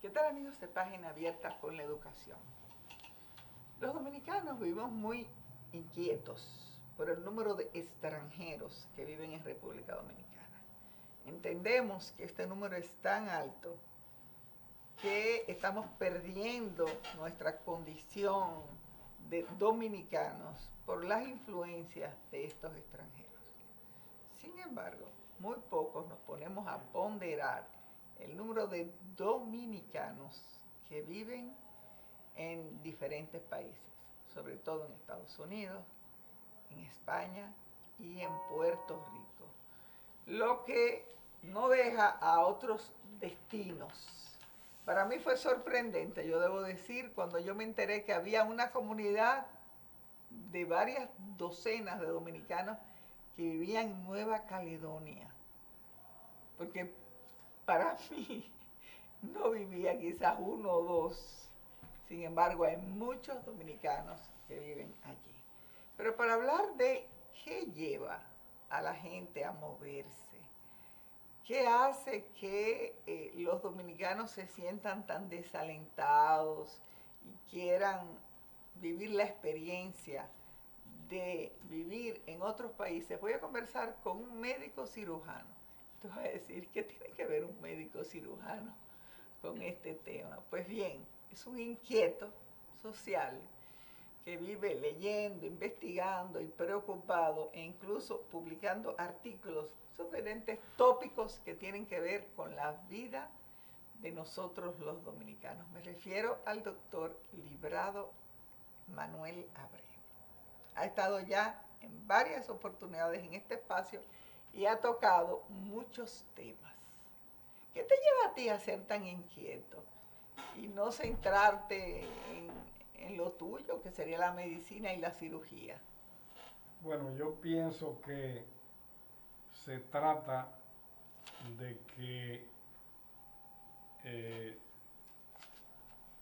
¿Qué tal, amigos de Página Abierta con la Educación? Los dominicanos vivimos muy inquietos por el número de extranjeros que viven en República Dominicana. Entendemos que este número es tan alto que estamos perdiendo nuestra condición de dominicanos por las influencias de estos extranjeros. Sin embargo, muy pocos nos ponemos a ponderar el número de dominicanos que viven en diferentes países, sobre todo en Estados Unidos, en España y en Puerto Rico, lo que no deja a otros destinos. Para mí fue sorprendente, yo debo decir, cuando yo me enteré que había una comunidad de varias docenas de dominicanos que vivían en Nueva Caledonia, porque para mí no vivía quizás uno o dos. Sin embargo, hay muchos dominicanos que viven allí. Pero para hablar de qué lleva a la gente a moverse, qué hace que los dominicanos se sientan tan desalentados y quieran vivir la experiencia de vivir en otros países, voy a conversar con un médico cirujano. Tú vas a decir, ¿qué tiene que ver un médico cirujano con este tema? Pues bien, es un inquieto social que vive leyendo, investigando y preocupado e incluso publicando artículos sobre diferentes tópicos que tienen que ver con la vida de nosotros los dominicanos. Me refiero al doctor Librado Manuel Abreu. Ha estado ya en varias oportunidades en este espacio y ha tocado muchos temas. ¿Qué te lleva a ti a ser tan inquieto y no centrarte en lo tuyo, que sería la medicina y la cirugía? Bueno, yo pienso que se trata de que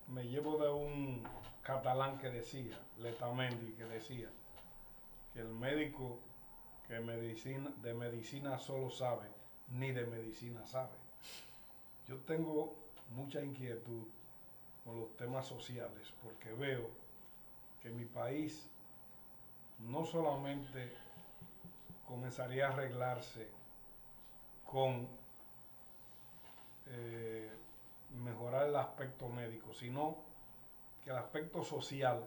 me llevo de un catalán que decía, Letamendi, que decía que el médico que de medicina solo sabe, ni de medicina sabe. Yo tengo mucha inquietud con los temas sociales porque veo que mi país no solamente comenzaría a arreglarse con mejorar el aspecto médico, sino que el aspecto social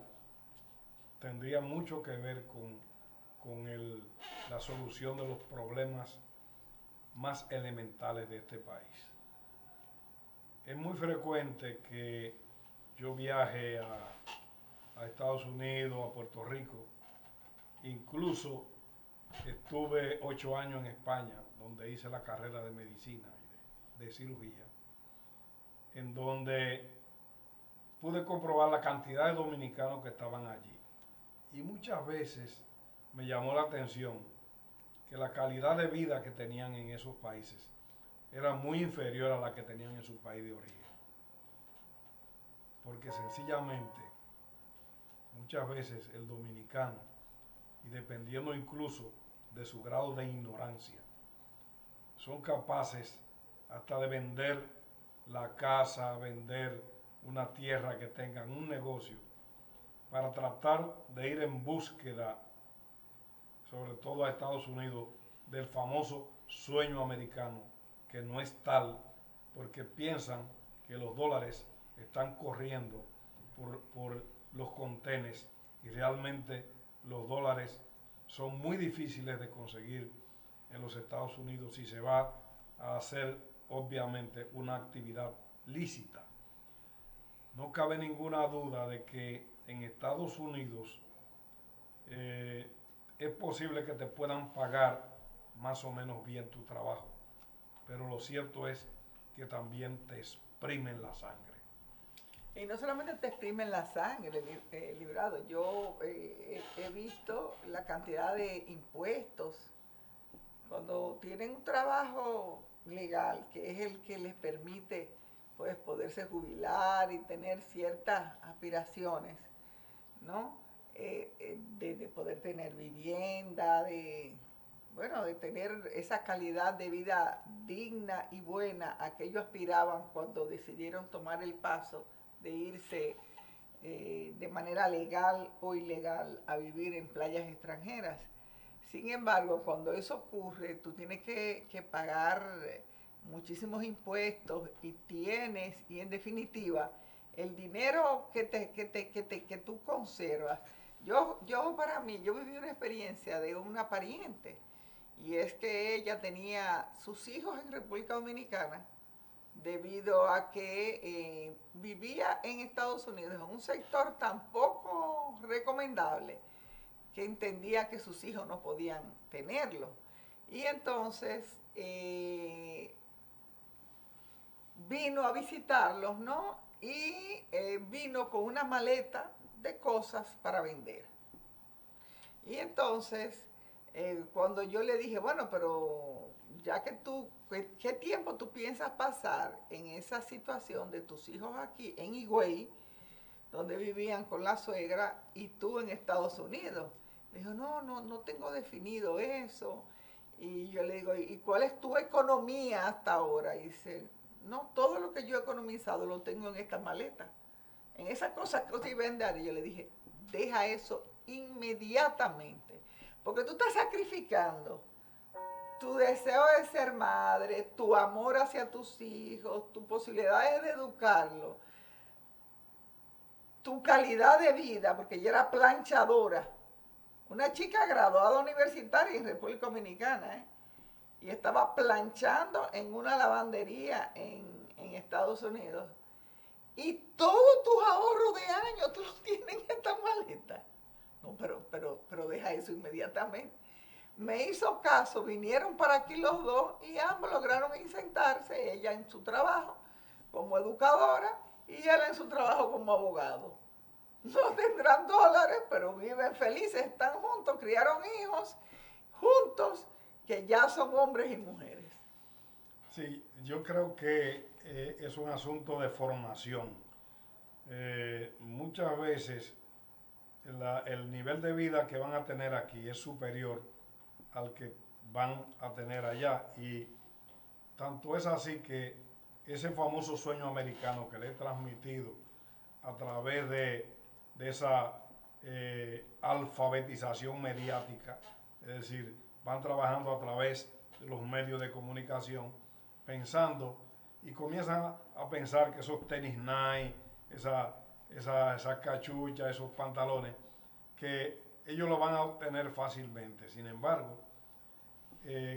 tendría mucho que ver con la solución de los problemas más elementales de este país. Es muy frecuente que yo viaje a Estados Unidos, a Puerto Rico. Incluso estuve 8 años en España, donde hice la carrera de medicina y de cirugía, en donde pude comprobar la cantidad de dominicanos que estaban allí. Y muchas veces me llamó la atención que la calidad de vida que tenían en esos países era muy inferior a la que tenían en su país de origen. Porque sencillamente, muchas veces el dominicano, y dependiendo incluso de su grado de ignorancia, son capaces hasta de vender la casa, vender una tierra que tengan, un negocio, para tratar de ir en búsqueda, sobre todo a Estados Unidos, del famoso sueño americano, que no es tal, porque piensan que los dólares están corriendo por los contenes y realmente los dólares son muy difíciles de conseguir en los Estados Unidos si se va a hacer obviamente una actividad lícita. No cabe ninguna duda de que en Estados Unidos es posible que te puedan pagar más o menos bien tu trabajo, pero lo cierto es que también te exprimen la sangre. Y no solamente te exprimen la sangre, Librado. Yo he visto la cantidad de impuestos cuando tienen un trabajo legal, que es el que les permite pues poderse jubilar y tener ciertas aspiraciones, ¿no? De poder tener vivienda, de bueno, de tener esa calidad de vida digna y buena a que ellos aspiraban cuando decidieron tomar el paso de irse de manera legal o ilegal a vivir en playas extranjeras. Sin embargo, cuando eso ocurre, tú tienes que pagar muchísimos impuestos y en definitiva, el dinero que tú conservas. Yo viví una experiencia de una pariente y es que ella tenía sus hijos en República Dominicana debido a que vivía en Estados Unidos, en un sector tan poco recomendable que entendía que sus hijos no podían tenerlo. Y entonces vino a visitarlos, ¿no? Y vino con una maleta de cosas para vender. Y entonces, cuando yo le dije, bueno, pero ya que tú, ¿qué tiempo tú piensas pasar en esa situación de tus hijos aquí en Higüey, donde vivían con la suegra, y tú en Estados Unidos? Me dijo, no tengo definido eso. Y yo le digo, ¿y cuál es tu economía hasta ahora? Y dice, no, todo lo que yo he economizado lo tengo en esta maleta, en esas cosas que os iba a vender. Y yo le dije, deja eso inmediatamente, porque tú estás sacrificando tu deseo de ser madre, tu amor hacia tus hijos, tus posibilidades de educarlos, tu calidad de vida, porque ella era planchadora, una chica graduada universitaria en República Dominicana, y estaba planchando en una lavandería en Estados Unidos. Y todos tus ahorros de años tú los tienes en esta maleta. No, pero deja eso inmediatamente. Me hizo caso, vinieron para aquí los dos y ambos lograron sentarse, ella en su trabajo como educadora y él en su trabajo como abogado. No tendrán dólares, pero viven felices, están juntos, criaron hijos juntos, que ya son hombres y mujeres. Sí, yo creo que es un asunto de formación. Muchas veces el nivel de vida que van a tener aquí es superior al que van a tener allá, y tanto es así que ese famoso sueño americano que le he transmitido a través de esa alfabetización mediática, es decir, van trabajando a través de los medios de comunicación, pensando y comienzan a pensar que esos tenis Nike, esa cachucha, esos pantalones, que ellos lo van a obtener fácilmente. Sin embargo,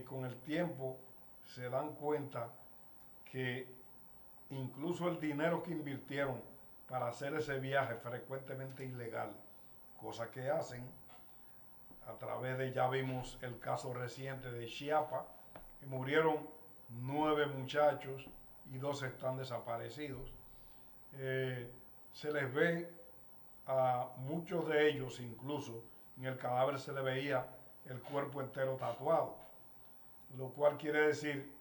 con el tiempo se dan cuenta que incluso el dinero que invirtieron para hacer ese viaje frecuentemente ilegal, cosa que hacen a través de, ya vimos el caso reciente de Chiapas, que murieron 9 muchachos y 2 están desaparecidos. Se les ve a muchos de ellos, incluso en el cadáver se le veía el cuerpo entero tatuado, lo cual quiere decir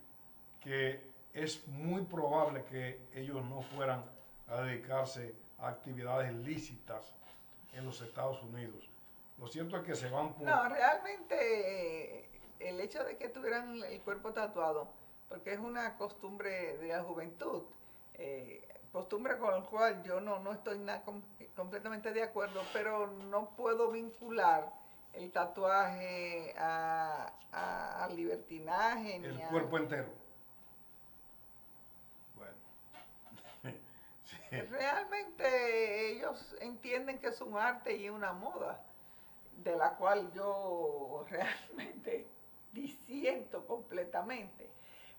que es muy probable que ellos no fueran a dedicarse a actividades lícitas en los Estados Unidos. Lo cierto es que se van por... No, realmente el hecho de que tuvieran el cuerpo tatuado, porque es una costumbre de la juventud, costumbre con la cual yo no estoy completamente de acuerdo, pero no puedo vincular el tatuaje al libertinaje. El cuerpo entero. Bueno. Sí. Realmente ellos entienden que es un arte y una moda, de la cual yo realmente disiento completamente.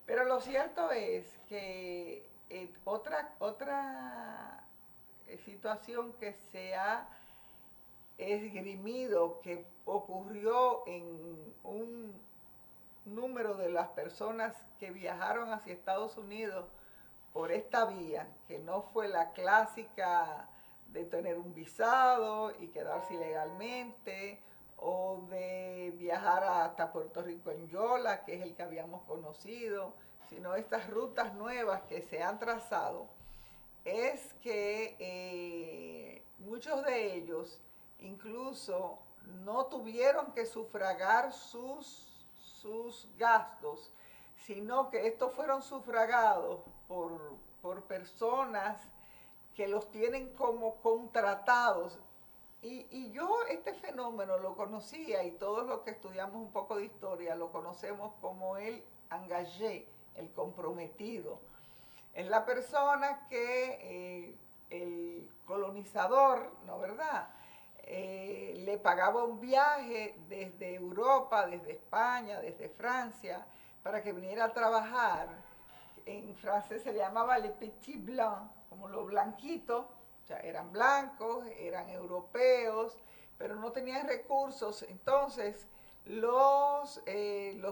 Pero lo cierto es que otra situación que se ha esgrimido, que ocurrió en un número de las personas que viajaron hacia Estados Unidos por esta vía, que no fue la clásica de tener un visado y quedarse ilegalmente, o de viajar hasta Puerto Rico en Yola, que es el que habíamos conocido, sino estas rutas nuevas que se han trazado, es que muchos de ellos incluso no tuvieron que sufragar sus sus gastos, sino que estos fueron sufragados por personas que los tienen como contratados. Y yo este fenómeno lo conocía, y todos los que estudiamos un poco de historia lo conocemos como el engagé, el comprometido. Es la persona que el colonizador, ¿no verdad?, le pagaba un viaje desde Europa, desde España, desde Francia, para que viniera a trabajar. En francés se le llamaba les petits blancs, como los blanquitos. O sea, eran blancos, eran europeos, pero no tenían recursos. Entonces, los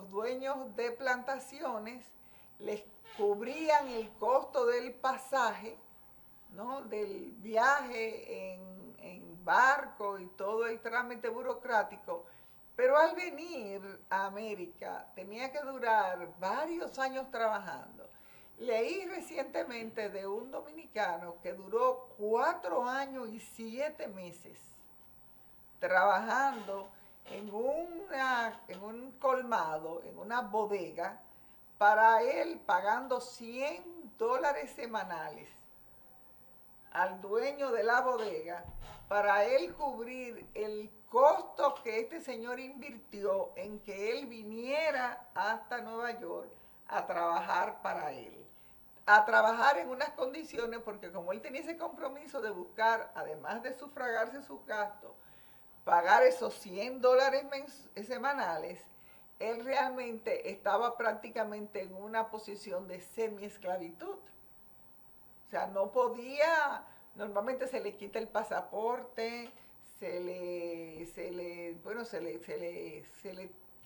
dueños de plantaciones les cubrían el costo del pasaje, ¿no?, del viaje en barco y todo el trámite burocrático, pero al venir a América tenía que durar varios años trabajando. Leí recientemente de un dominicano que duró 4 años y 7 meses trabajando en un colmado, en una bodega, para él pagando $100 semanales al dueño de la bodega, para él cubrir el costo que este señor invirtió en que él viniera hasta Nueva York a trabajar para él. A trabajar en unas condiciones, porque como él tenía ese compromiso de buscar, además de sufragarse sus gastos, pagar esos $100 semanales, él realmente estaba prácticamente en una posición de semi-esclavitud. O sea, no podía, normalmente se le quita el pasaporte, se le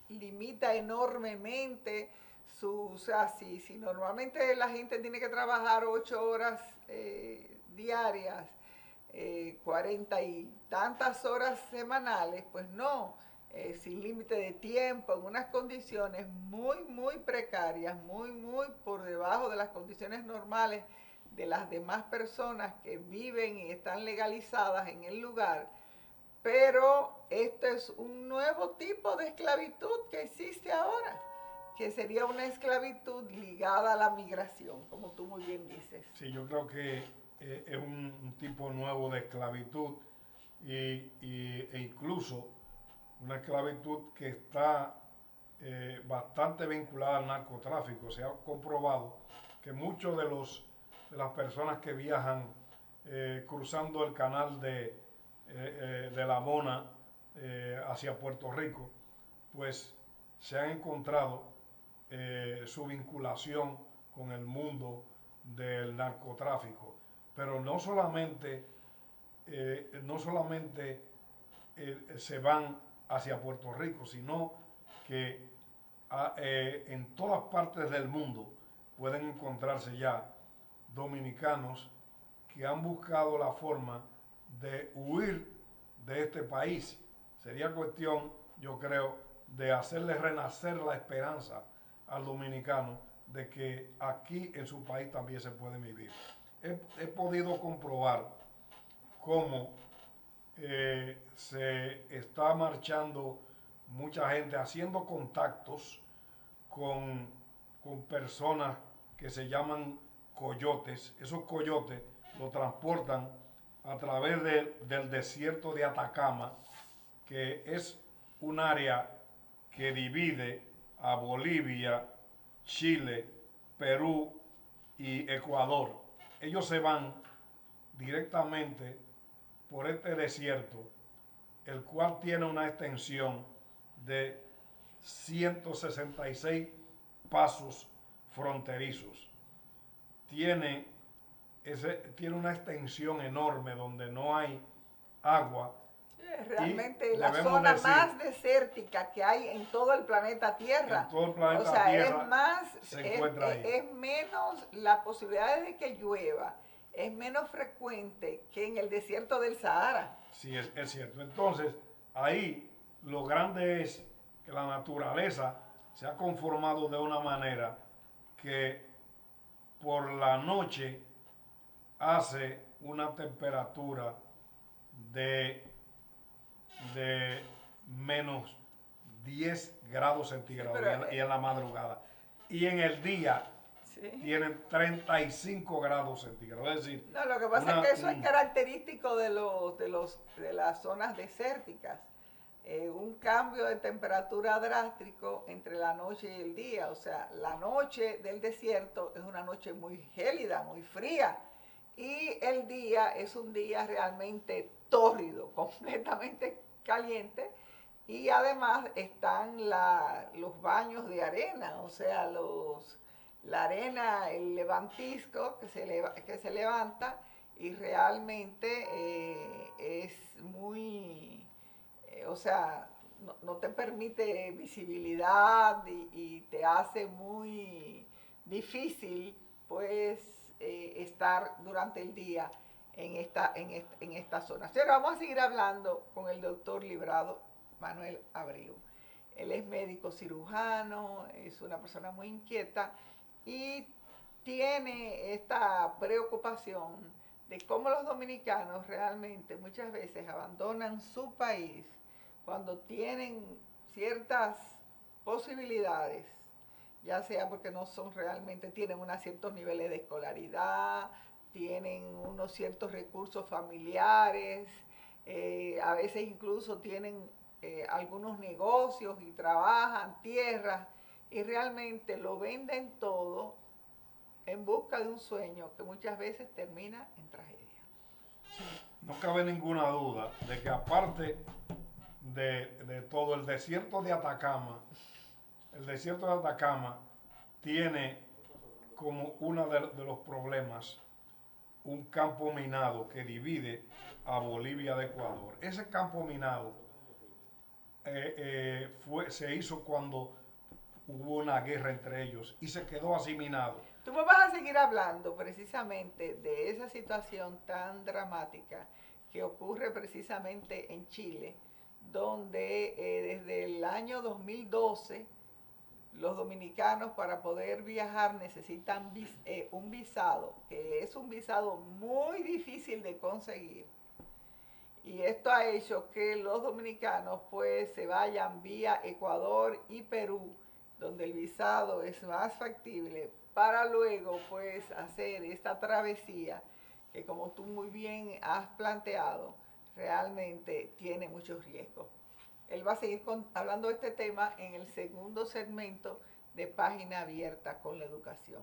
limita enormemente o sea, si normalmente la gente tiene que trabajar 8 horas diarias, 40 y tantas horas semanales, pues no, sin límite de tiempo, en unas condiciones muy, muy precarias, muy, muy por debajo de las condiciones normales de las demás personas que viven y están legalizadas en el lugar. Pero este es un nuevo tipo de esclavitud que existe ahora, que sería una esclavitud ligada a la migración, como tú muy bien dices. Sí, yo creo que es un tipo nuevo de esclavitud e incluso una esclavitud que está bastante vinculada al narcotráfico. Se ha comprobado que muchos de las personas que viajan cruzando el canal de la Mona hacia Puerto Rico, pues se han encontrado su vinculación con el mundo del narcotráfico. Pero no solamente se van hacia Puerto Rico, sino que en todas partes del mundo pueden encontrarse ya dominicanos que han buscado la forma de huir de este país. Sería cuestión, yo creo, de hacerle renacer la esperanza al dominicano de que aquí en su país también se puede vivir. He podido comprobar cómo se está marchando mucha gente, haciendo contactos con personas que se llaman coyotes. Esos coyotes lo transportan a través del desierto de Atacama, que es un área que divide a Bolivia, Chile, Perú y Ecuador. Ellos se van directamente por este desierto, el cual tiene una extensión de 166 pasos fronterizos. Tiene una extensión enorme donde no hay agua. Es realmente la zona más desértica que hay en todo el planeta Tierra. En todo el planeta o sea, Tierra se encuentra ahí. Es menos la posibilidad de que llueva, es menos frecuente que en el desierto del Sahara. Sí, es cierto. Entonces, ahí lo grande es que la naturaleza se ha conformado de una manera que por la noche hace una temperatura de menos 10 grados centígrados Sí, pero, y en la madrugada. Y en el día sí. tienen 35 grados centígrados. Es decir, No, lo que pasa es que eso es característico de las zonas desérticas. Un cambio de temperatura drástico entre la noche y el día. O sea, la noche del desierto es una noche muy gélida, muy fría. Y el día es un día realmente tórrido, completamente caliente. Y además están los baños de arena, o sea, la arena, el levantisco que se levanta y realmente es muy, o sea, no te permite visibilidad y te hace muy difícil pues estar durante el día en esta zona. Pero vamos a seguir hablando con el doctor Librado Manuel Abreu. Él es médico cirujano, es una persona muy inquieta y tiene esta preocupación de cómo los dominicanos realmente muchas veces abandonan su país cuando tienen ciertas posibilidades, ya sea porque no son realmente, tienen unos ciertos niveles de escolaridad, tienen unos ciertos recursos familiares, a veces incluso tienen algunos negocios y trabajan tierras y realmente lo venden todo en busca de un sueño que muchas veces termina en tragedia. No cabe ninguna duda de que aparte de todo el desierto de Atacama tiene como uno de los problemas un campo minado que divide a Bolivia de Ecuador. Ese campo minado se hizo cuando hubo una guerra entre ellos y se quedó así minado. Tú me vas a seguir hablando precisamente de esa situación tan dramática que ocurre precisamente en Chile, donde desde el año 2012 los dominicanos para poder viajar necesitan un visado, que es un visado muy difícil de conseguir. Y esto ha hecho que los dominicanos pues se vayan vía Ecuador y Perú, donde el visado es más factible, para luego pues hacer esta travesía que, como tú muy bien has planteado, realmente tiene muchos riesgos. Él va a seguir hablando de este tema en el segundo segmento de Página Abierta con la Educación.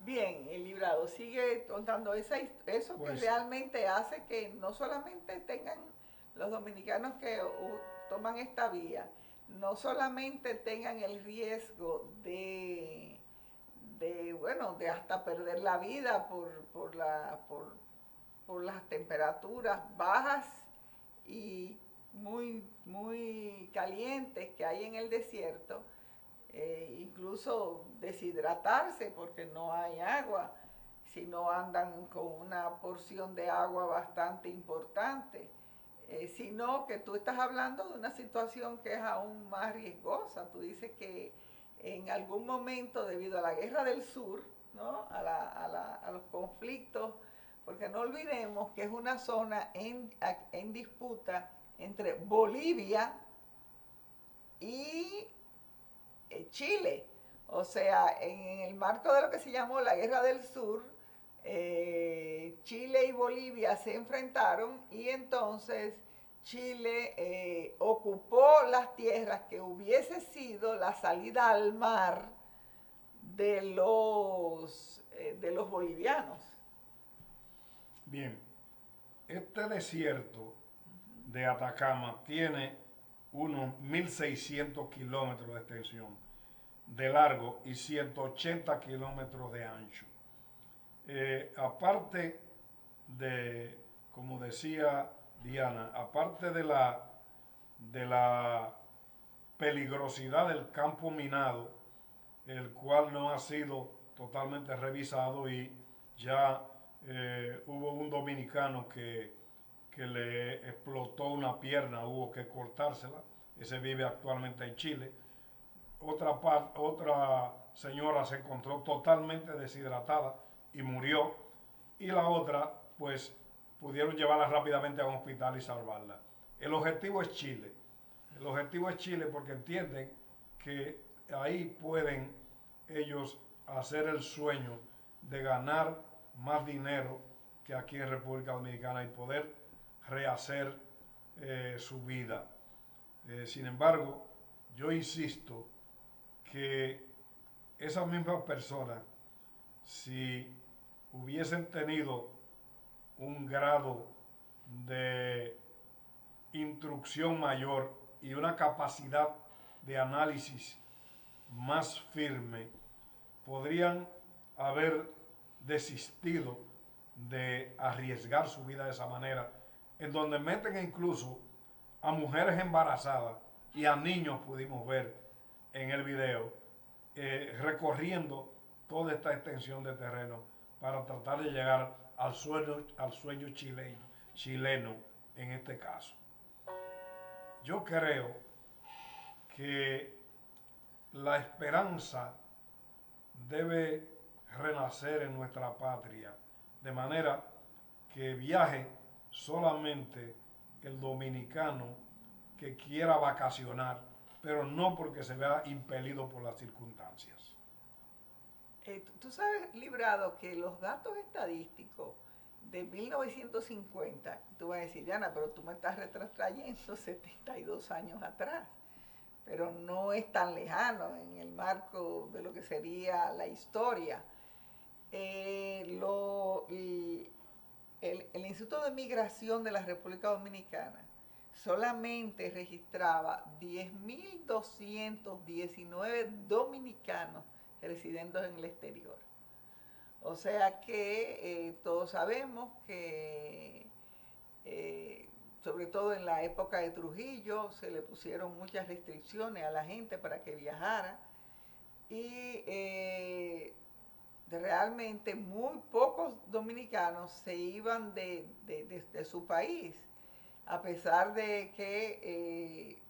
Bien, el Librado sigue contando eso pues, que realmente hace que no solamente tengan los dominicanos que toman esta vía, no solamente tengan el riesgo de hasta perder la vida por las temperaturas bajas y muy calientes que hay en el desierto, incluso deshidratarse porque no hay agua, si no andan con una porción de agua bastante importante, sino que tú estás hablando de una situación que es aún más riesgosa. Tú dices que en algún momento, debido a la guerra del sur, ¿no? a los conflictos, porque no olvidemos que es una zona en disputa entre Bolivia y Chile. O sea, en el marco de lo que se llamó la Guerra del Sur, Chile y Bolivia se enfrentaron y entonces Chile ocupó las tierras que hubiese sido la salida al mar de los bolivianos. Bien, este desierto de Atacama tiene unos 1.600 kilómetros de extensión de largo y 180 kilómetros de ancho. Aparte de, como decía Diana, aparte de la peligrosidad del campo minado, el cual no ha sido totalmente revisado y ya hubo un dominicano que le explotó una pierna, hubo que cortársela, ese vive actualmente en Chile. Otra señora se encontró totalmente deshidratada y murió, y la otra pues pudieron llevarla rápidamente a un hospital y salvarla. El objetivo es Chile. El objetivo es Chile porque entienden que ahí pueden ellos hacer el sueño de ganar más dinero que aquí en República Dominicana y poder rehacer su vida. Sin embargo, yo insisto que esas mismas personas, si hubiesen tenido un grado de instrucción mayor y una capacidad de análisis más firme, podrían haber desistido de arriesgar su vida de esa manera, en donde meten incluso a mujeres embarazadas y a niños, pudimos ver en el video, recorriendo toda esta extensión de terreno para tratar de llegar al sueño chileno en este caso. Yo creo que la esperanza debe renacer en nuestra patria, de manera que viaje solamente el dominicano que quiera vacacionar, pero no porque se vea impelido por las circunstancias. Tú sabes, Librado, que los datos estadísticos de 1950, tú vas a decir, Diana, pero tú me estás retrotrayendo 72 años atrás, pero no es tan lejano en el marco de lo que sería la historia. El Instituto de Migración de la República Dominicana solamente registraba 10.219 dominicanos residentes en el exterior. O sea que todos sabemos que, sobre todo en la época de Trujillo, se le pusieron muchas restricciones a la gente para que viajara y realmente muy pocos dominicanos se iban de su país, a pesar de que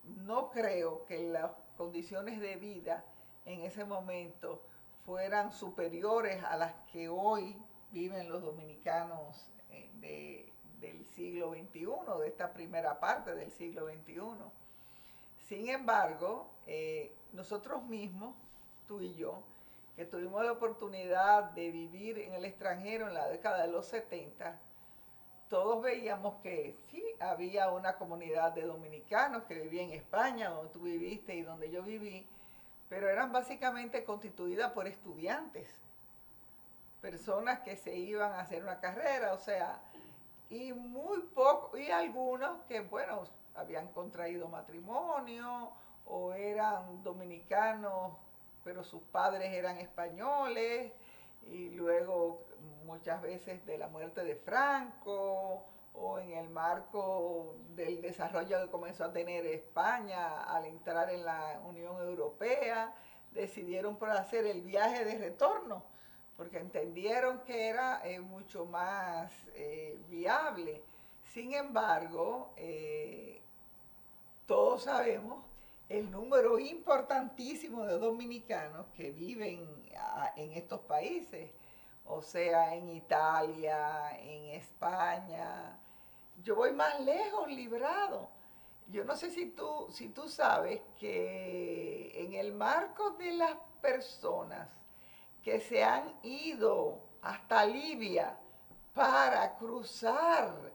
no creo que las condiciones de vida en ese momento fueran superiores a las que hoy viven los dominicanos del siglo XXI, de esta primera parte del siglo XXI. Sin embargo, nosotros mismos, tú y yo, que tuvimos la oportunidad de vivir en el extranjero en la década de los 70, todos veíamos que sí, había una comunidad de dominicanos que vivía en España, donde tú viviste y donde yo viví, pero eran básicamente constituidas por estudiantes, personas que se iban a hacer una carrera, o sea, y muy poco, y algunos que, bueno, habían contraído matrimonio o eran dominicanos, pero sus padres eran españoles, y luego muchas veces de la muerte de Franco, o en el marco del desarrollo que comenzó a tener España al entrar en la Unión Europea, decidieron por hacer el viaje de retorno, porque entendieron que era mucho más viable. Sin embargo, todos sabemos el número importantísimo de dominicanos que viven en estos países, o sea, en Italia, en España. Yo voy más lejos, Librado. Yo no sé si tú sabes que en el marco de las personas que se han ido hasta Libia para cruzar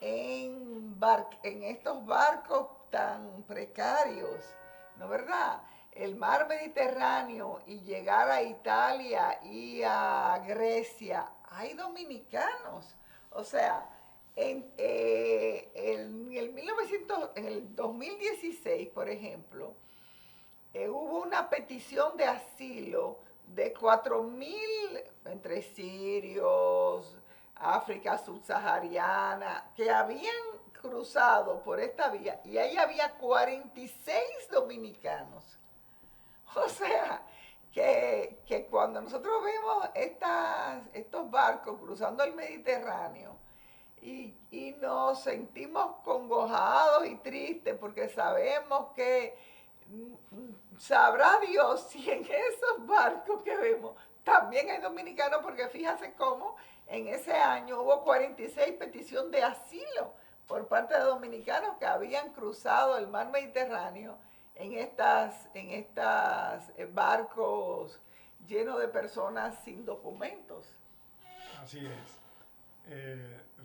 en estos barcos tan precarios, ¿no es verdad? El mar Mediterráneo y llegar a Italia y a Grecia, hay dominicanos. O sea, en el 2016, por ejemplo, hubo una petición de asilo de 4.000 entre sirios, África subsahariana, que habían cruzado por esta vía, y ahí había 46 dominicanos. O sea, que cuando nosotros vemos estos barcos cruzando el Mediterráneo y nos sentimos congojados y tristes porque sabemos que sabrá Dios si en esos barcos que vemos también hay dominicanos, porque fíjate cómo en ese año hubo 46 peticiones de asilo por parte de dominicanos que habían cruzado el mar Mediterráneo en estas barcos llenos de personas sin documentos. Así es.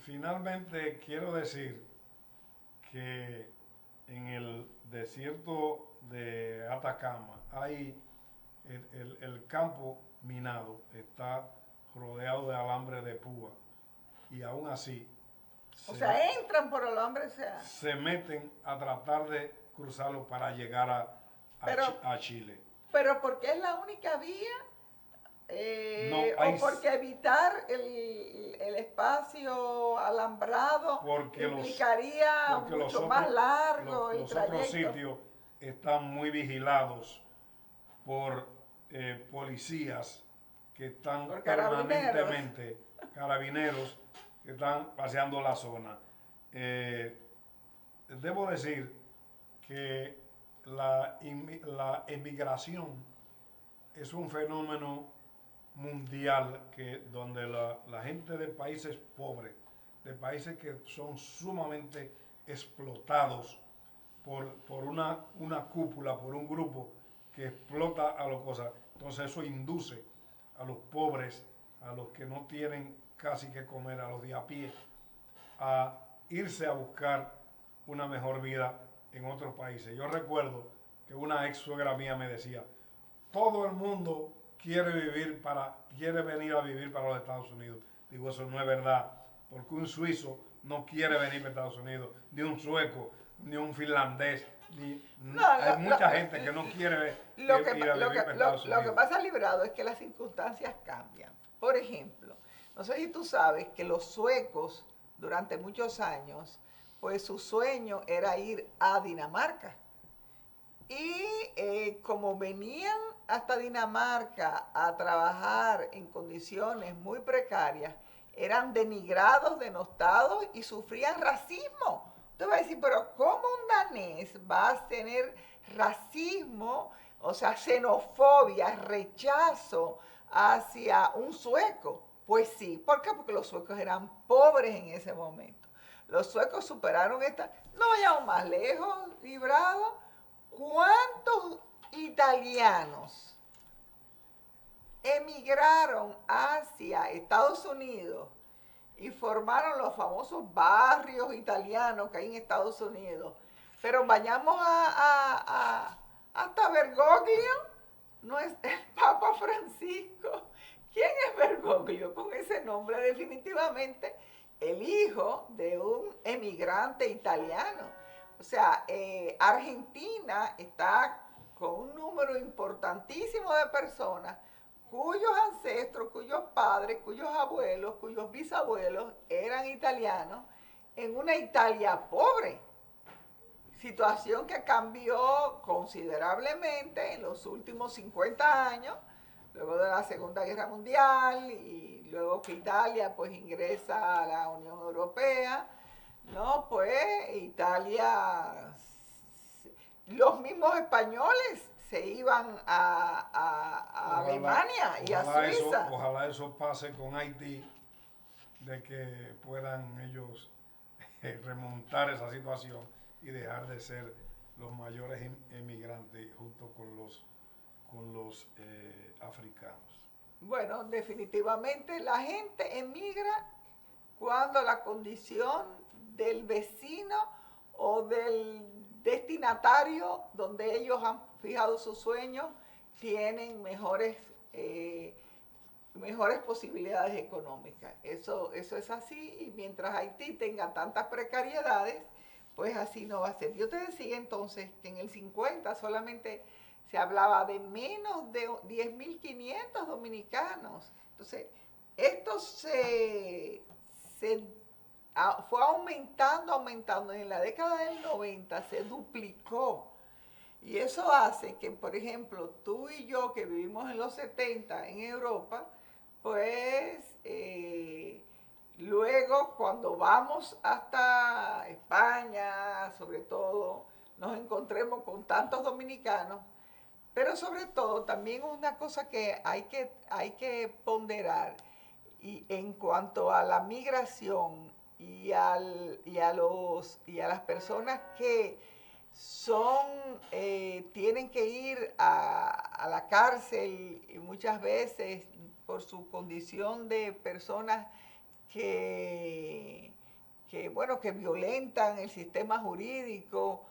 Finalmente quiero decir que en el desierto de Atacama hay el campo minado, está rodeado de alambre de púa y aún así O sea, entran por el alambre, se meten a tratar de cruzarlo para llegar a Chile. Pero porque es la única vía, o porque evitar el espacio alambrado implicaría mucho más largo el trayecto. Los otros sitios están muy vigilados por policías que están permanentemente, carabineros que están paseando la zona. Debo decir que la emigración es un fenómeno mundial donde la gente de países pobres, de países que son sumamente explotados por una cúpula, por un grupo que explota a las cosas, entonces eso induce a los pobres, a los que no tienen casi que comer, a los de a pie, a irse a buscar una mejor vida en otros países. Yo recuerdo que una ex suegra mía me decía, todo el mundo quiere venir a vivir para los Estados Unidos. Digo, eso no es verdad, porque un suizo no quiere venir para Estados Unidos, ni un sueco, ni un finlandés, hay mucha gente que no quiere ir a vivir para Estados Unidos. Lo que pasa, Librado, es que las circunstancias cambian. Por ejemplo, no sé si tú sabes que los suecos durante muchos años, pues su sueño era ir a Dinamarca. Y como venían hasta Dinamarca a trabajar en condiciones muy precarias, eran denigrados, denostados y sufrían racismo. Usted va a decir, pero ¿cómo un danés va a tener racismo, o sea, xenofobia, rechazo hacia un sueco? Pues sí, ¿por qué? Porque los suecos eran pobres en ese momento. Los suecos superaron esta... No vayamos más lejos, Librado. ¿Cuántos italianos emigraron hacia Estados Unidos y formaron los famosos barrios italianos que hay en Estados Unidos? Pero vayamos hasta Bergoglio, no es el Papa Francisco. ¿Quién es Bergoglio? Con ese nombre, definitivamente el hijo de un emigrante italiano. O sea, Argentina está con un número importantísimo de personas cuyos ancestros, cuyos padres, cuyos abuelos, cuyos bisabuelos eran italianos en una Italia pobre. Situación que cambió considerablemente en los últimos 50 años, luego de la Segunda Guerra Mundial y luego que Italia pues ingresa a la Unión Europea. No, pues Italia, los mismos españoles se iban a Alemania y a Suiza. Ojalá eso pase con Haití, de que puedan ellos remontar esa situación y dejar de ser los mayores emigrantes junto con los africanos. Bueno, definitivamente la gente emigra cuando la condición del vecino o del destinatario donde ellos han fijado sus sueños tienen mejores posibilidades económicas. Eso es así, y mientras Haití tenga tantas precariedades, pues así no va a ser. Yo te decía entonces que en el 50 solamente se hablaba de menos de 10.500 dominicanos. Entonces, esto fue aumentando. En la década del 90 se duplicó. Y eso hace que, por ejemplo, tú y yo que vivimos en los 70 en Europa, pues luego cuando vamos hasta España, sobre todo, nos encontremos con tantos dominicanos, pero sobre todo también una cosa que hay que ponderar, y en cuanto a la migración y a las personas que tienen que ir a la cárcel y muchas veces por su condición de personas que, que violentan el sistema jurídico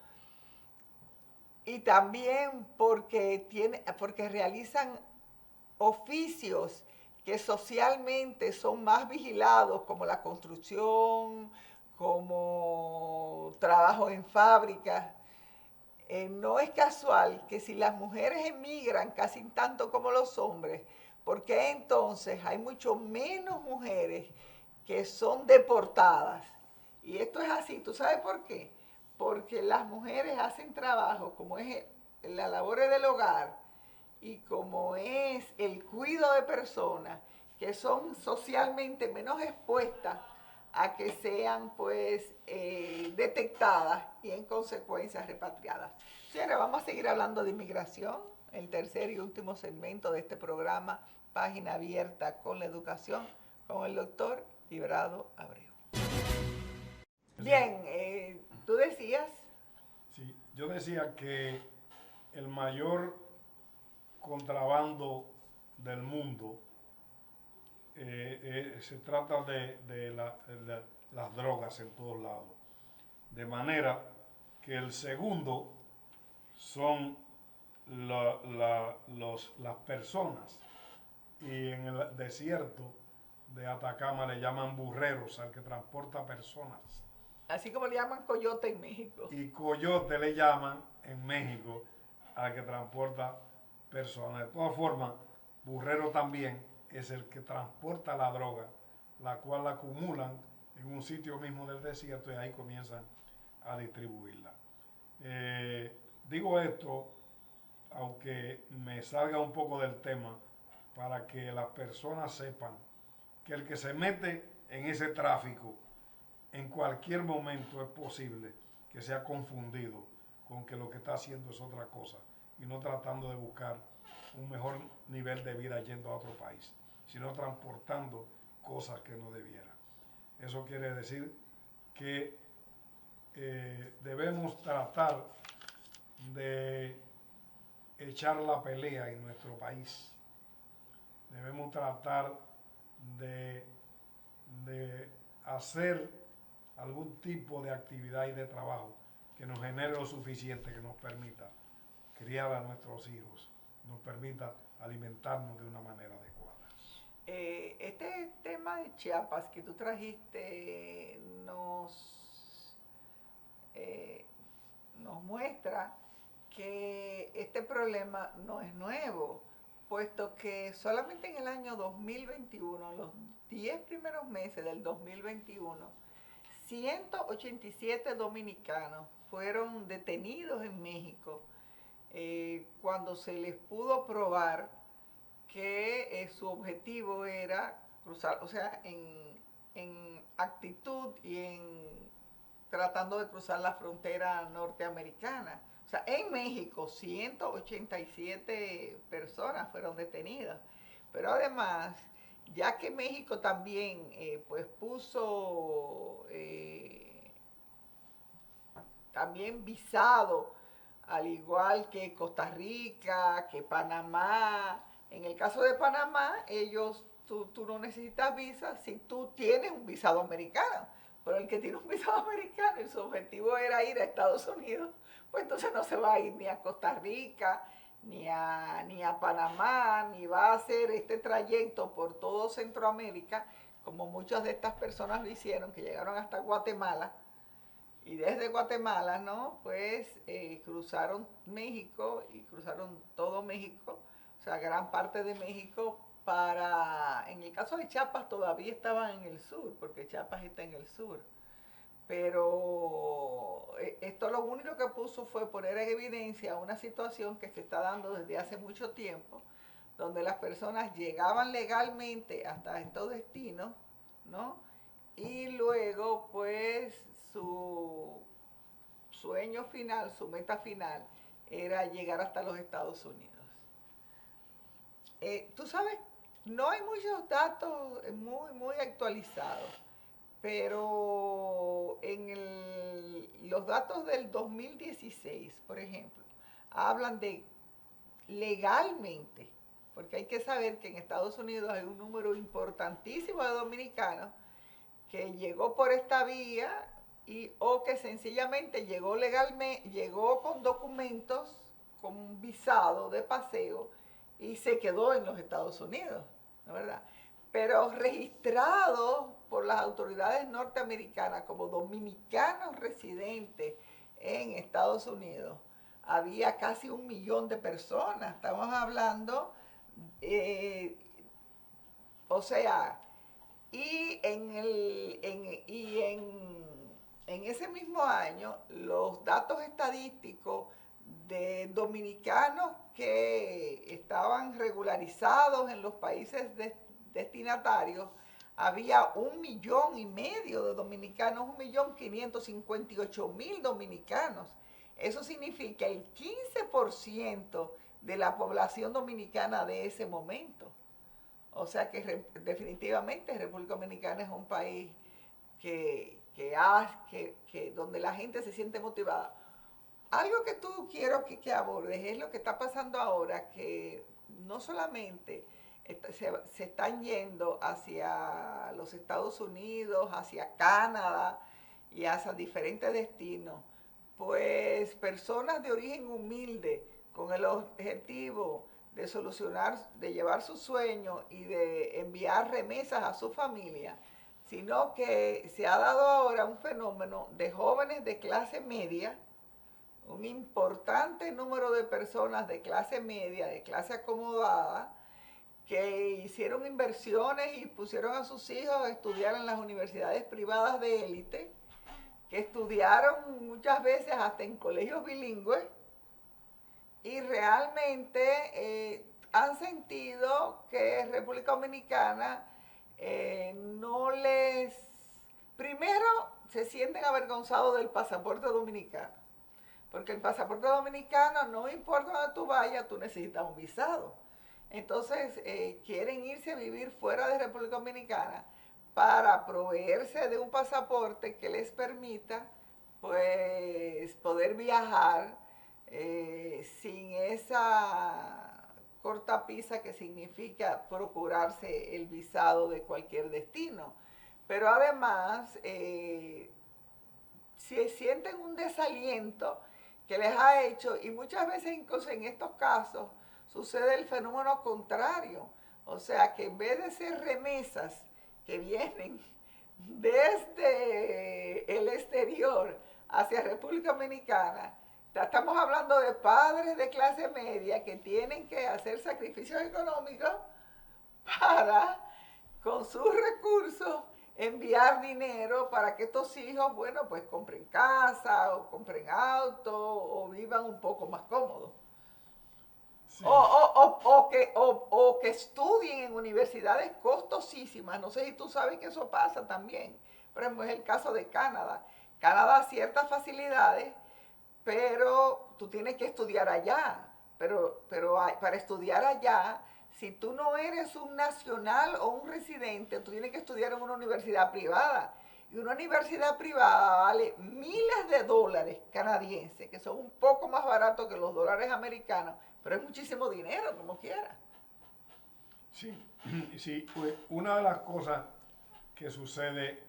y también porque realizan oficios que socialmente son más vigilados, como la construcción, como trabajo en fábricas. No es casual que si las mujeres emigran casi tanto como los hombres, ¿por qué entonces hay mucho menos mujeres que son deportadas? Y esto es así, ¿tú sabes por qué? Porque las mujeres hacen trabajo como es la labor del hogar y como es el cuidado de personas que son socialmente menos expuestas a que sean pues detectadas y en consecuencia repatriadas. Señora, vamos a seguir hablando de inmigración, el tercer y último segmento de este programa, Página Abierta con la Educación, con el doctor Librado Abreu. Bien, tú decías. Sí, yo decía que el mayor contrabando del mundo se trata de las drogas en todos lados. De manera que el segundo son las personas. Y en el desierto de Atacama le llaman burreros al que transporta personas. Así como le llaman coyote en México. Y coyote le llaman en México al que transporta personas. De todas formas, burrero también es el que transporta la droga, la cual la acumulan en un sitio mismo del desierto y ahí comienzan a distribuirla. Digo esto, aunque me salga un poco del tema, para que las personas sepan que el que se mete en ese tráfico en cualquier momento es posible que sea confundido con que lo que está haciendo es otra cosa y no tratando de buscar un mejor nivel de vida yendo a otro país, sino transportando cosas que no debiera. Eso quiere decir que debemos tratar de echar la pelea en nuestro país. Debemos tratar de hacer algún tipo de actividad y de trabajo que nos genere lo suficiente, que nos permita criar a nuestros hijos, nos permita alimentarnos de una manera adecuada. Este tema de Chiapas que tú trajiste nos muestra que este problema no es nuevo, puesto que solamente en el año 2021, los 10 primeros meses del 2021, 187 dominicanos fueron detenidos en México cuando se les pudo probar que su objetivo era cruzar, o sea, en actitud y tratando de cruzar la frontera norteamericana. O sea, en México 187 personas fueron detenidas. Pero además, ya que México también pues puso también visado, al igual que Costa Rica, que Panamá. En el caso de Panamá, tú no necesitas visa si tú tienes un visado americano. Pero el que tiene un visado americano y su objetivo era ir a Estados Unidos, pues entonces no se va a ir ni a Costa Rica, ni a Panamá, ni va a hacer este trayecto por todo Centroamérica, como muchas de estas personas lo hicieron, que llegaron hasta Guatemala. Y desde Guatemala, ¿no? Pues cruzaron México y cruzaron todo México, o sea, gran parte de México en el caso de Chiapas todavía estaban en el sur, porque Chiapas está en el sur. Pero esto lo único que puso fue poner en evidencia una situación que se está dando desde hace mucho tiempo, donde las personas llegaban legalmente hasta estos destinos, ¿no? Y luego, pues, su sueño final, su meta final, era llegar hasta los Estados Unidos. Tú sabes, no hay muchos datos muy actualizados, pero los datos del 2016, por ejemplo, hablan de legalmente, porque hay que saber que en Estados Unidos hay un número importantísimo de dominicanos que llegó por esta vía o que sencillamente llegó legalmente, llegó con documentos, con un visado de paseo y se quedó en los Estados Unidos, ¿no es verdad? Pero registrados por las autoridades norteamericanas como dominicanos residentes en Estados Unidos, había casi 1 millón de personas. Estamos hablando, o sea, y en ese mismo año, los datos estadísticos de dominicanos que estaban regularizados en los países destinatarios, había 1,5 millones de dominicanos, 1,558,000 dominicanos. Eso significa el 15% de la población dominicana de ese momento. O sea que definitivamente República Dominicana es un país donde la gente se siente motivada. Algo que tú quiero que abordes es lo que está pasando ahora, que no solamente se están yendo hacia los Estados Unidos, hacia Canadá y hacia diferentes destinos, pues personas de origen humilde con el objetivo de solucionar, de llevar sus sueños y de enviar remesas a su familia, sino que se ha dado ahora un fenómeno de jóvenes de clase media, un importante número de personas de clase media, de clase acomodada, que hicieron inversiones y pusieron a sus hijos a estudiar en las universidades privadas de élite, que estudiaron muchas veces hasta en colegios bilingües, y realmente han sentido que República Dominicana no les... Primero, se sienten avergonzados del pasaporte dominicano, porque el pasaporte dominicano, no importa donde tú vayas, tú necesitas un visado. Entonces, quieren irse a vivir fuera de República Dominicana para proveerse de un pasaporte que les permita, pues, poder viajar sin esa cortapisa que significa procurarse el visado de cualquier destino. Pero además, se sienten un desaliento que les ha hecho, y muchas veces incluso en estos casos sucede el fenómeno contrario, o sea que en vez de ser remesas que vienen desde el exterior hacia República Dominicana, estamos hablando de padres de clase media que tienen que hacer sacrificios económicos para, con sus recursos, enviar dinero para que estos hijos, bueno, pues compren casa o compren auto o vivan un poco más cómodos. Sí. O que estudien en universidades costosísimas. No sé si tú sabes que eso pasa también. Por ejemplo, es el caso de Canadá. Canadá da ciertas facilidades, pero tú tienes que estudiar allá. Pero para estudiar allá, si tú no eres un nacional o un residente, tú tienes que estudiar en una universidad privada. Y una universidad privada vale miles de dólares canadienses, que son un poco más baratos que los dólares americanos, pero es muchísimo dinero, como quiera. Sí, sí, pues una de las cosas que sucede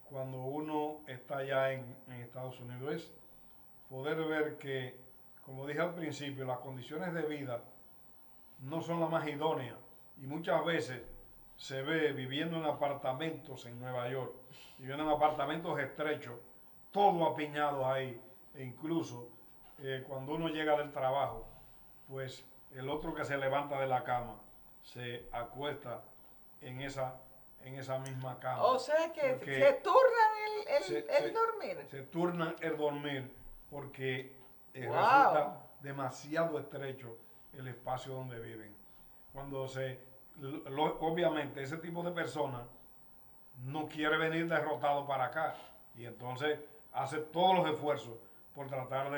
cuando uno está allá en Estados Unidos es poder ver que, como dije al principio, las condiciones de vida no son las más idóneas, y muchas veces se ve viviendo en apartamentos en Nueva York, viviendo en apartamentos estrechos, todo apiñado ahí, e incluso cuando uno llega del trabajo, pues el otro que se levanta de la cama se acuesta en esa misma cama. O sea que se turnan el dormir. Se turnan el dormir porque Wow. resulta demasiado estrecho el espacio donde viven. Cuando obviamente ese tipo de personas no quiere venir derrotado para acá, y entonces hace todos los esfuerzos por tratar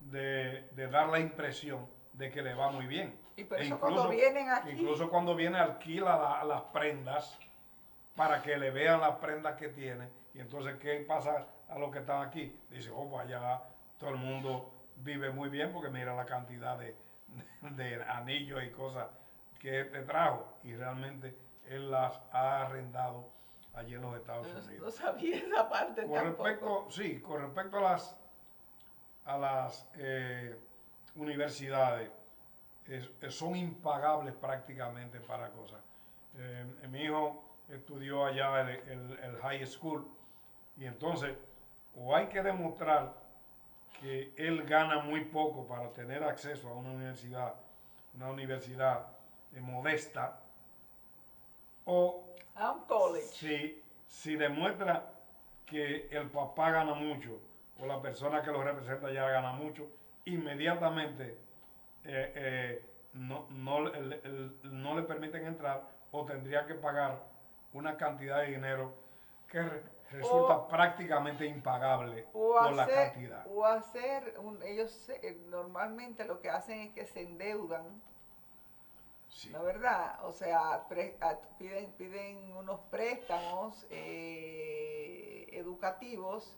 de dar la impresión de que le va muy bien. Y por eso cuando vienen aquí, incluso cuando viene alquila las prendas para que le vean las prendas que tiene. Y entonces, ¿qué pasa a los que están aquí? Dice, oh, pues allá todo el mundo vive muy bien porque mira la cantidad de anillos y cosas que te trajo. Y realmente él las ha arrendado allí en los Estados Unidos. No sabía esa parte tampoco. Con respecto a las universidades, son impagables prácticamente para cosas. Mi hijo estudió allá el high school y entonces o hay que demostrar que él gana muy poco para tener acceso a una universidad modesta, o A un college. si demuestra que el papá gana mucho o la persona que lo representa ya gana mucho, inmediatamente no le permiten entrar o tendría que pagar una cantidad de dinero que resulta prácticamente impagable por la cantidad. O hacer, ellos normalmente lo que hacen es que se endeudan, Sí. ¿no verdad? O sea, piden unos préstamos educativos,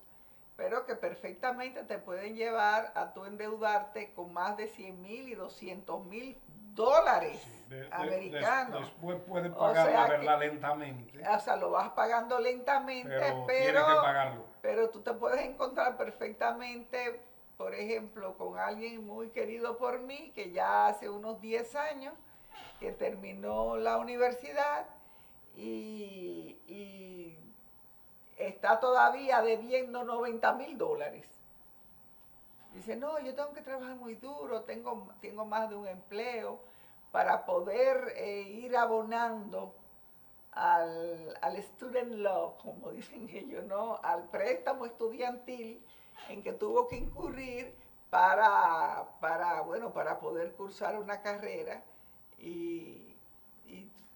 pero que perfectamente te pueden llevar a tu endeudarte con más de 100,000 y 200,000 dólares americanos. Después puedes pagar la verdad lentamente. O sea, lo vas pagando lentamente, tienes que pagarlo. Pero tú te puedes encontrar perfectamente, por ejemplo, con alguien muy querido por mí, que ya hace unos 10 años, que terminó la universidad y está todavía debiendo 90,000 dólares. Dice, no, yo tengo que trabajar muy duro, tengo más de un empleo para poder ir abonando al student law, como dicen ellos, ¿no? Al préstamo estudiantil en que tuvo que incurrir para poder cursar una carrera y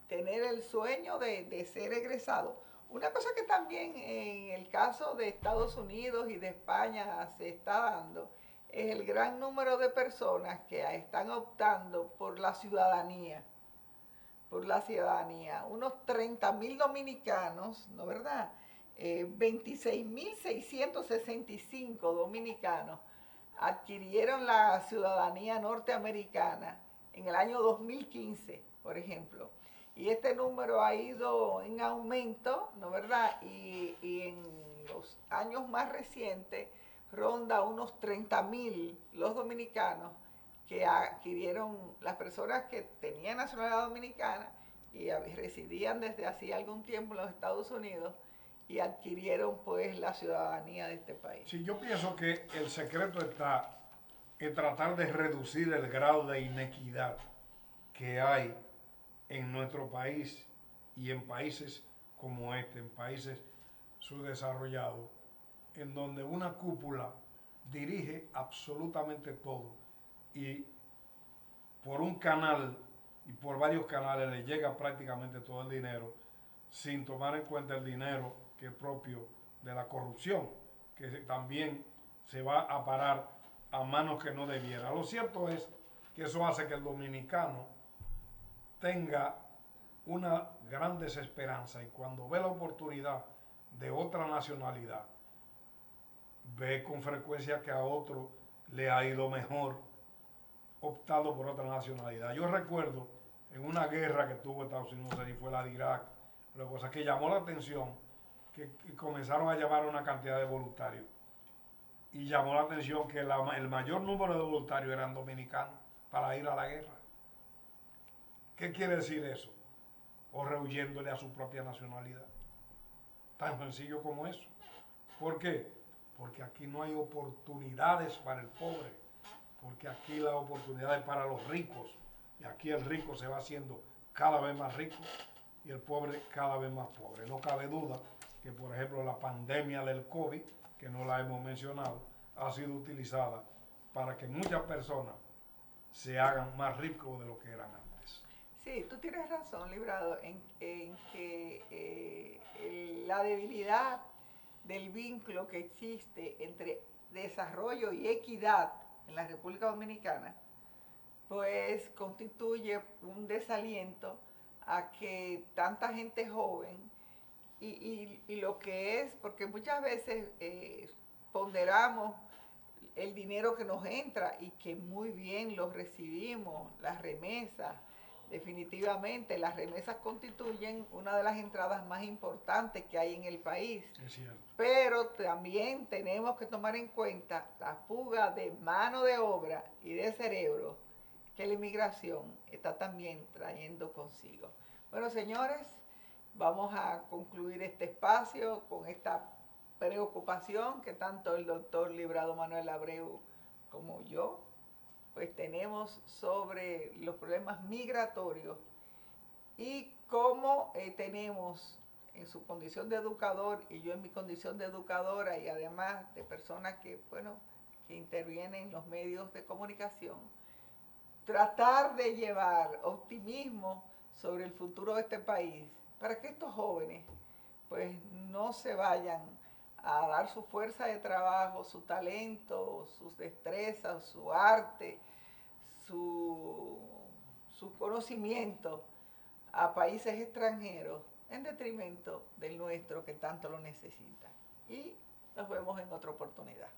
tener el sueño de ser egresado. Una cosa que también en el caso de Estados Unidos y de España se está dando es el gran número de personas que están optando por la ciudadanía. Unos 30,000 dominicanos, ¿no verdad? 26,665 dominicanos adquirieron la ciudadanía norteamericana en el año 2015, por ejemplo. Y este número ha ido en aumento, ¿no verdad? Y en los años más recientes ronda unos 30,000 los dominicanos que adquirieron, las personas que tenían nacionalidad dominicana y residían desde hacía algún tiempo en los Estados Unidos y adquirieron pues la ciudadanía de este país. Sí, yo pienso que el secreto está en tratar de reducir el grado de inequidad que hay en nuestro país y en países como este, en países subdesarrollados, en donde una cúpula dirige absolutamente todo y por un canal y por varios canales le llega prácticamente todo el dinero sin tomar en cuenta el dinero que es propio de la corrupción, que también se va a parar a manos que no debiera. Lo cierto es que eso hace que el dominicano tenga una gran desesperanza y cuando ve la oportunidad de otra nacionalidad, ve con frecuencia que a otro le ha ido mejor optando por otra nacionalidad. Yo recuerdo en una guerra que tuvo Estados Unidos, y fue la de Irak, una cosa que llamó la atención, que comenzaron a llamar a una cantidad de voluntarios. Y llamó la atención que el mayor número de voluntarios eran dominicanos para ir a la guerra. ¿Qué quiere decir eso? O rehuyéndole a su propia nacionalidad. Tan sencillo como eso. ¿Por qué? Porque aquí no hay oportunidades para el pobre, porque aquí la oportunidad es para los ricos, y aquí el rico se va haciendo cada vez más rico y el pobre cada vez más pobre. No cabe duda que, por ejemplo, la pandemia del COVID, que no la hemos mencionado, ha sido utilizada para que muchas personas se hagan más ricos de lo que eran antes. Sí, tú tienes razón, Librado, en que la debilidad del vínculo que existe entre desarrollo y equidad en la República Dominicana, pues constituye un desaliento a que tanta gente joven y lo que es, porque muchas veces ponderamos el dinero que nos entra y que muy bien lo recibimos, las remesas. Definitivamente, las remesas constituyen una de las entradas más importantes que hay en el país. Es cierto. Pero también tenemos que tomar en cuenta la fuga de mano de obra y de cerebro que la inmigración está también trayendo consigo. Bueno, señores, vamos a concluir este espacio con esta preocupación que tanto el doctor Librado Manuel Abreu como yo pues tenemos sobre los problemas migratorios y cómo tenemos en su condición de educador y yo en mi condición de educadora y además de personas que, bueno, que intervienen en los medios de comunicación, tratar de llevar optimismo sobre el futuro de este país para que estos jóvenes pues no se vayan a dar su fuerza de trabajo, su talento, sus destrezas, su arte, su conocimiento a países extranjeros en detrimento del nuestro que tanto lo necesita. Y nos vemos en otra oportunidad.